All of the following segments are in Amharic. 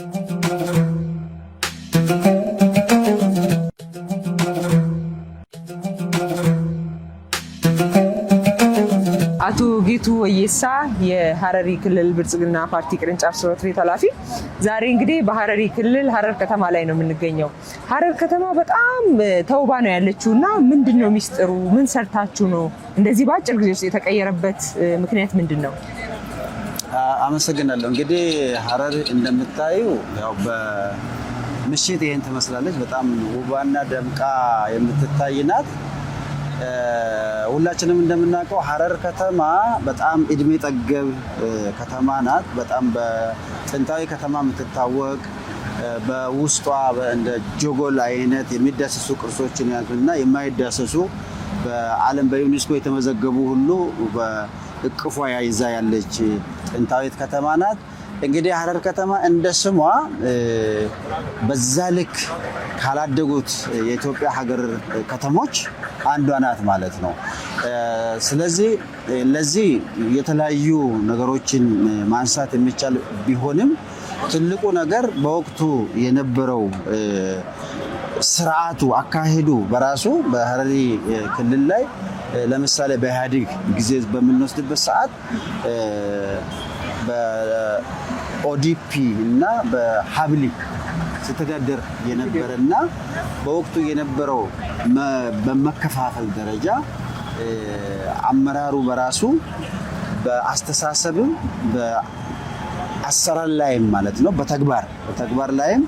አቶ ጌቱ ወየሳ የሐረሪ ክልል ብልጽግና ፓርቲ ቅርንጫፍ ጽሕፈት ቤት ኃላፊ፣ ዛሬ እንግዲህ በሐረሪ ክልል ሐረር ከተማ ላይ ነው የምንገኘው። ሐረር ከተማ በጣም ተውባ ነው ያለችውና ምንድነው ሚስጥሩ? ምን ሰርታችሁ ነው እንደዚህ በአጭር ጊዜ ውስጥ የተቀየረበት ምክንያት ምንድነው? አመሰግናለሁ። እንግዲህ ሐረር እንደምታዩ ያው በምሽት ይሄን ትመስላለች። በጣም ውባና ደምቃ የምትታይ ናት። ሁላችንም እንደምናውቀው ሐረር ከተማ በጣም እድሜ ጠገብ ከተማ ናት። በጣም በጥንታዊ ከተማ የምትታወቅ በውስጧ እንደ ጆጎል አይነት የሚዳሰሱ ቅርሶችን ያዙና የማይዳሰሱ በዓለም በዩኔስኮ የተመዘገቡ ሁሉ በእቅፏ ይዛ ያለች ጥንታዊት ከተማ ናት። እንግዲህ ሐረር ከተማ እንደ ስሟ በዛ ልክ ካላደጉት የኢትዮጵያ ሀገር ከተሞች አንዷ ናት ማለት ነው። ስለዚህ ለዚህ የተለያዩ ነገሮችን ማንሳት የሚቻል ቢሆንም ትልቁ ነገር በወቅቱ የነበረው ስርዓቱ አካሄዱ በራሱ በሐረሪ ክልል ላይ ለምሳሌ በኢህአዴግ ጊዜ በምንወስድበት ሰዓት በኦዲፒ እና በሀብሊ ስተዳደር የነበረና በወቅቱ የነበረው በመከፋፈል ደረጃ አመራሩ በራሱ በአስተሳሰብም በአሰራር ላይም ማለት ነው በተግባር ላይም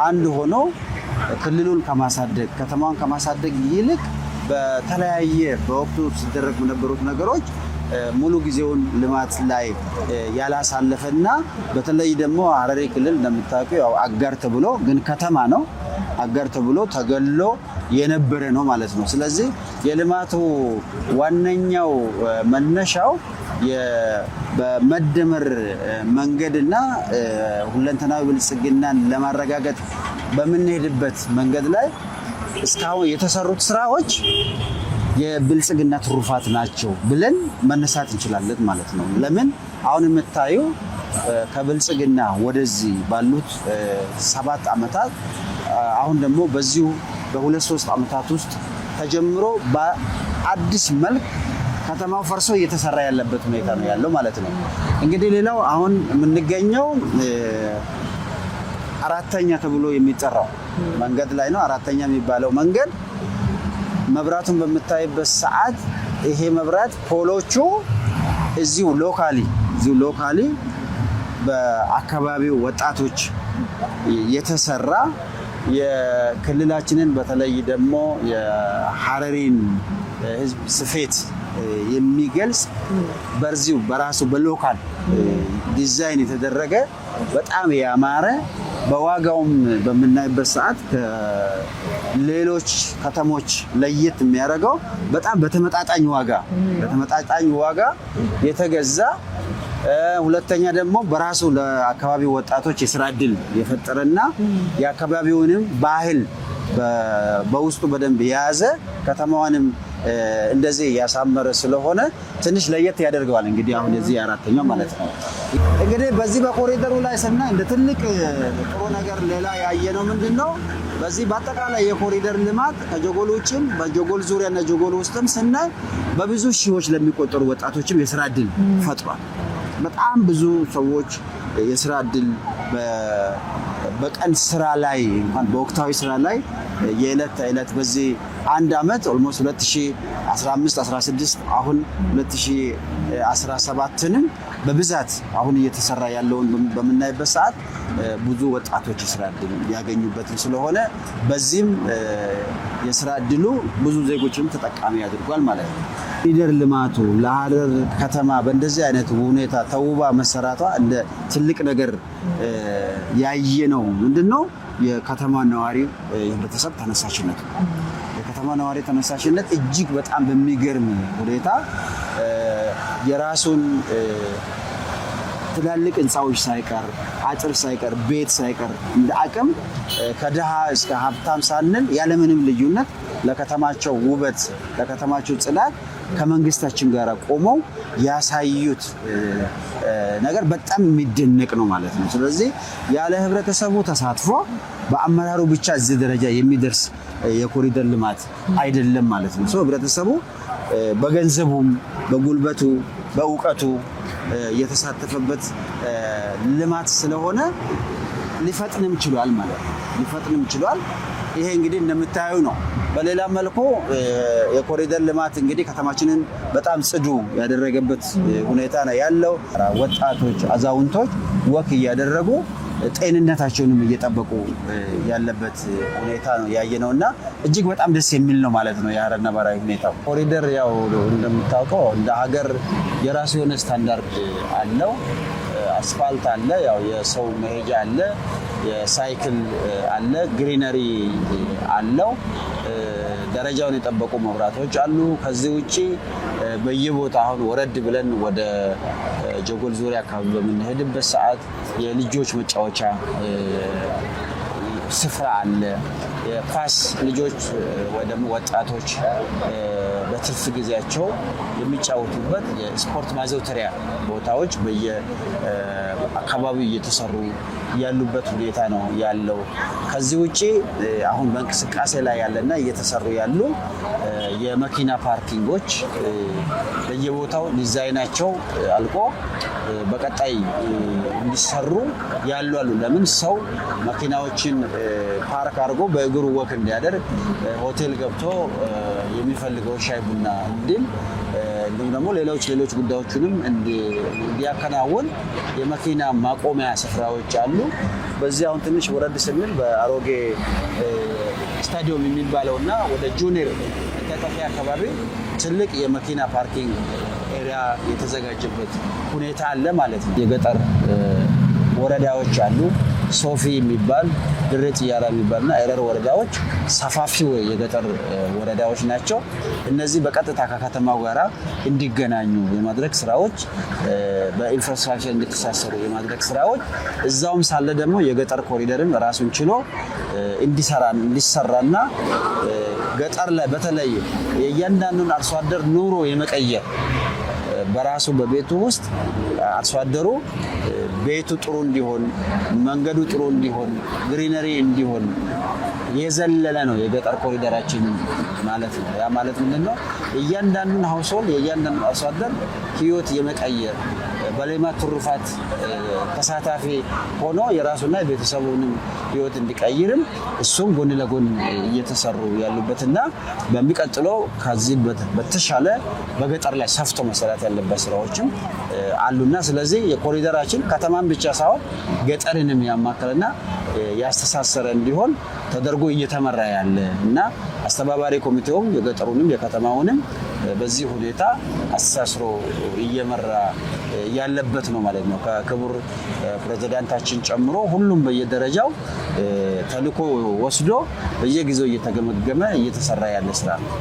አንድ ሆኖ ክልሉን ከማሳደግ ከተማውን ከማሳደግ ይልቅ በተለያየ በወቅቱ ሲደረጉ የነበሩት ነገሮች ሙሉ ጊዜውን ልማት ላይ ያላሳለፈና በተለይ ደግሞ ሐረሪ ክልል እንደምታውቀው ያው አጋር ተብሎ ግን ከተማ ነው አጋር ተብሎ ተገሎ የነበረ ነው ማለት ነው። ስለዚህ የልማቱ ዋነኛው መነሻው በመደመር መንገድና ሁለንተናዊ ብልጽግናን ለማረጋገጥ በምንሄድበት መንገድ ላይ እስካሁን የተሰሩት ስራዎች የብልጽግና ትሩፋት ናቸው ብለን መነሳት እንችላለን ማለት ነው። ለምን አሁን የምታዩ ከብልጽግና ወደዚህ ባሉት 7 ዓመታት አሁን ደግሞ በዚሁ በ2-3 ዓመታት ውስጥ ተጀምሮ በአዲስ መልክ ከተማው ፈርሶ እየተሰራ ያለበት ሁኔታ ነው ያለው ማለት ነው። እንግዲህ ሌላው አሁን የምንገኘው 4ኛ ተብሎ የሚጠራው መንገድ ላይ ነው። 4ኛ የሚባለው መንገድ መብራቱን በምታይበት ሰዓት ይሄ መብራት ፖሎቹ እዚሁ ሎካሊ በአካባቢው ወጣቶች የተሰራ የክልላችንን በተለይ ደግሞ የሐረሪን ሕዝብ ስፌት የሚገልጽ በዚሁ በራሱ በሎካል ዲዛይን የተደረገ በጣም ያማረ በዋጋውም በምናይበት ሰዓት ከሌሎች ከተሞች ለየት የሚያደርገው በጣም በተመጣጣኝ ዋጋ የተገዛ ሁለተኛ ደግሞ በራሱ ለአካባቢው ወጣቶች የስራ እድል የፈጠረና የአካባቢውንም ባህል በውስጡ በደንብ የያዘ ከተማዋንም እንደዚህ ያሳመረ ስለሆነ ትንሽ ለየት ያደርገዋል። እንግዲህ አሁን የዚህ 4ኛው ማለት ነው። እንግዲህ በዚህ በኮሪደሩ ላይ ስናይ እንደ ትልቅ ጥሩ ነገር ሌላ ያየነው ምንድነው? በዚህ በአጠቃላይ የኮሪደር ልማት ከጆጎል ውጭም በጆጎል ዙሪያና ጆጎል ውስጥም ስናይ በብዙ ሺዎች ለሚቆጠሩ ወጣቶችም የስራ እድል ፈጥሯል። በጣም ብዙ ሰዎች የስራ እድል በቀን ስራ ላይ እንኳን በወቅታዊ ስራ ላይ የዕለት ተዕለት በዚህ አንድ አመት ኦልሞስት 2015 16 አሁን 2017ንም በብዛት አሁን እየተሰራ ያለውን በምናይበት ሰዓት ብዙ ወጣቶች የስራ እድል ያገኙበት ስለሆነ በዚህም የስራ እድሉ ብዙ ዜጎችንም ተጠቃሚ ያድርጓል ማለት ነው። ኮሪደር ልማቱ ለሐረር ከተማ በእንደዚህ አይነት ሁኔታ ተውባ መሰራቷ እንደ ትልቅ ነገር ያየነው ምንድነው? የከተማ ነዋሪ የህብረተሰብ ተነሳሽነት የከተማ ነዋሪ ተነሳሽነት እጅግ በጣም በሚገርም ሁኔታ የራሱን ትላልቅ ህንፃዎች ሳይቀር አጥር ሳይቀር ቤት ሳይቀር እንደ አቅም ከድሃ እስከ ሀብታም ሳንል ያለምንም ልዩነት ለከተማቸው ውበት ለከተማቸው ጽዳት ከመንግስታችን ጋር ቆመው ያሳዩት ነገር በጣም የሚደነቅ ነው ማለት ነው። ስለዚህ ያለ ህብረተሰቡ ተሳትፎ በአመራሩ ብቻ እዚህ ደረጃ የሚደርስ የኮሪደር ልማት አይደለም ማለት ነው። ህብረተሰቡ በገንዘቡም በጉልበቱ በእውቀቱ የተሳተፈበት ልማት ስለሆነ ሊፈጥንም ችሏል ማለት ነው። ሊፈጥንም ችሏል። ይሄ እንግዲህ እንደምታዩ ነው። በሌላ መልኩ የኮሪደር ልማት እንግዲህ ከተማችንን በጣም ጽዱ ያደረገበት ሁኔታ ነው ያለው። ወጣቶች፣ አዛውንቶች ወክ እያደረጉ ጤንነታቸውንም እየጠበቁ ያለበት ሁኔታ ነው ያየነው እና እጅግ በጣም ደስ የሚል ነው ማለት ነው የሀረር ነባራዊ ሁኔታው። ኮሪደር ያው እንደምታውቀው እንደ ሀገር የራሱ የሆነ ስታንዳርድ አለው። አስፋልት አለ፣ ያው የሰው መሄጃ አለ፣ የሳይክል አለ፣ ግሪነሪ አለው፣ ደረጃውን የጠበቁ መብራቶች አሉ። ከዚህ ውጪ በየቦታ አሁን ወረድ ብለን ወደ ጀጎል ዙሪያ አካባቢ በምንሄድበት ሰዓት የልጆች መጫወቻ ስፍራ አለ። የኳስ ልጆች ወይ ደግሞ ወጣቶች በትርፍ ጊዜያቸው የሚጫወቱበት የስፖርት ማዘውተሪያ ቦታዎች በየአካባቢው እየተሰሩ ያሉበት ሁኔታ ነው ያለው። ከዚህ ውጪ አሁን በእንቅስቃሴ ላይ ያለና እየተሰሩ ያሉ የመኪና ፓርኪንጎች በየቦታው ዲዛይናቸው አልቆ በቀጣይ እንዲሰሩ ያሉ አሉ። ለምን ሰው መኪናዎችን ፓርክ አድርጎ በእግሩ ወክ እንዲያደርግ ሆቴል ገብቶ የሚፈልገው ሻይ ቡና እንዲል እንዲሁም ደግሞ ሌሎች ጉዳዮችንም እንዲያከናውን የመኪና ማቆሚያ ስፍራዎች አሉ። በዚህ አሁን ትንሽ ወረድ ስንል በአሮጌ ስታዲየም የሚባለውና ወደ ጁኒየር መታጠፊያ አካባቢ ትልቅ የመኪና ፓርኪንግ ኤሪያ የተዘጋጀበት ሁኔታ አለ ማለት ነው። የገጠር ወረዳዎች አሉ። ሶፊ የሚባል ድሬ ጥያራ የሚባልና ኤረር ወረዳዎች ሰፋፊ የገጠር ወረዳዎች ናቸው። እነዚህ በቀጥታ ከከተማው ጋር እንዲገናኙ የማድረግ ስራዎች፣ በኢንፍራስትራክቸር እንዲተሳሰሩ የማድረግ ስራዎች፣ እዛውም ሳለ ደግሞ የገጠር ኮሪደርን ራሱን ችሎ እንዲሰራና ገጠር ላይ በተለይ የእያንዳንዱን አርሶ አደር ኑሮ የመቀየር በራሱ በቤቱ ውስጥ አርሶ አደሩ ቤቱ ጥሩ እንዲሆን፣ መንገዱ ጥሩ እንዲሆን፣ ግሪነሪ እንዲሆን የዘለለ ነው የገጠር ኮሪደራችን ማለት ነው። ያ ማለት ምንድነው? እያንዳንዱን ሀውስሆልድ የእያንዳንዱን አርሶ አደር ህይወት የመቀየር በሌማት ትሩፋት ተሳታፊ ሆኖ የራሱና የቤተሰቡንም ህይወት እንዲቀይርም እሱም ጎን ለጎን እየተሰሩ ያሉበትና በሚቀጥለው ከዚህ በተሻለ በገጠር ላይ ሰፍቶ መሰራት ያለበት ስራዎችም አሉና ስለዚህ የኮሪደራችን ከተማን ብቻ ሳይሆን ገጠርንም ያማከለና ያስተሳሰረ እንዲሆን ተደርጎ እየተመራ ያለ እና አስተባባሪ ኮሚቴውም የገጠሩንም የከተማውንም በዚህ ሁኔታ አስተሳስሮ እየመራ ያለበት ነው ማለት ነው። ከክቡር ፕሬዝዳንታችን ጨምሮ ሁሉም በየደረጃው ተልዕኮ ወስዶ በየጊዜው እየተገመገመ እየተሰራ ያለ ስራ ነው።